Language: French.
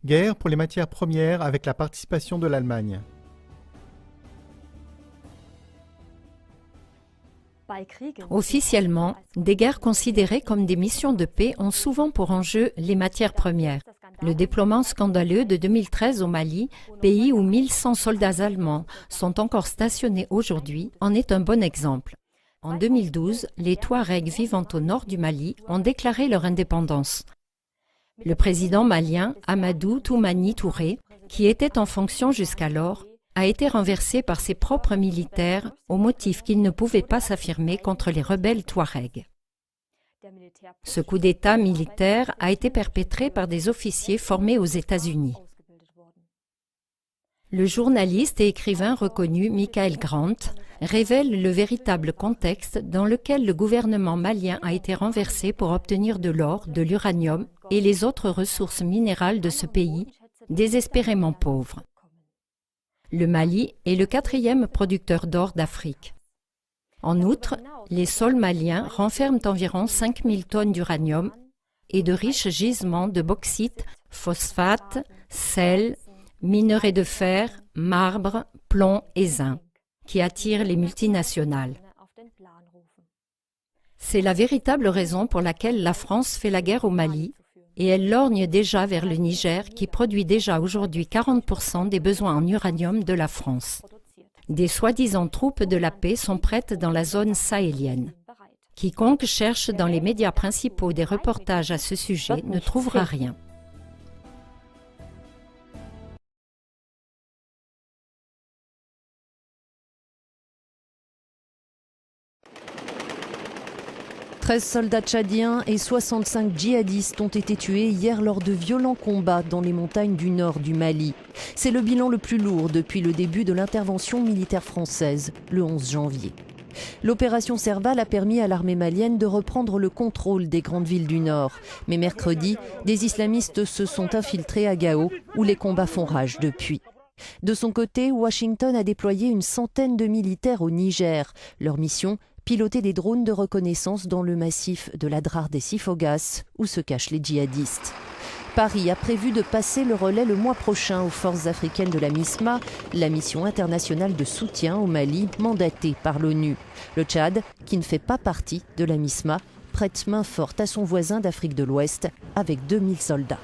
Guerre pour les matières premières avec la participation de l'Allemagne. Officiellement, des guerres considérées comme des missions de paix ont souvent pour enjeu les matières premières. Le déploiement scandaleux de 2013 au Mali, pays où 1100 soldats allemands sont encore stationnés aujourd'hui, en est un bon exemple. En 2012, les Touaregs vivant au nord du Mali ont déclaré leur indépendance. Le président malien, Amadou Toumani Touré, qui était en fonction jusqu'alors, a été renversé par ses propres militaires au motif qu'il ne pouvait pas s'affirmer contre les rebelles Touaregs. Ce coup d'État militaire a été perpétré par des officiers formés aux États-Unis. Le journaliste et écrivain reconnu Michael Grant révèle le véritable contexte dans lequel le gouvernement malien a été renversé pour obtenir de l'or, de l'uranium et les autres ressources minérales de ce pays, désespérément pauvre. Le Mali est le 4e producteur d'or d'Afrique. En outre, les sols maliens renferment environ 5000 tonnes d'uranium et de riches gisements de bauxite, phosphate, sel, minerais de fer, marbre, plomb et zinc, qui attirent les multinationales. C'est la véritable raison pour laquelle la France fait la guerre au Mali, et elle lorgne déjà vers le Niger qui produit déjà aujourd'hui 40% des besoins en uranium de la France. Des soi-disant troupes de la paix sont prêtes dans la zone sahélienne. Quiconque cherche dans les médias principaux des reportages à ce sujet ne trouvera rien. « 13 soldats tchadiens et 65 djihadistes ont été tués hier lors de violents combats dans les montagnes du nord du Mali. C'est le bilan le plus lourd depuis le début de l'intervention militaire française, le 11 janvier. L'opération Serval a permis à l'armée malienne de reprendre le contrôle des grandes villes du nord. Mais mercredi, des islamistes se sont infiltrés à Gao, où les combats font rage depuis. De son côté, Washington a déployé une centaine de militaires au Niger. Leur mission, piloter des drones de reconnaissance dans le massif de l'Adrar des Sifogas, où se cachent les djihadistes. Paris a prévu de passer le relais le mois prochain aux forces africaines de la MISMA, la mission internationale de soutien au Mali mandatée par l'ONU. Le Tchad, qui ne fait pas partie de la MISMA, prête main forte à son voisin d'Afrique de l'Ouest avec 2000 soldats.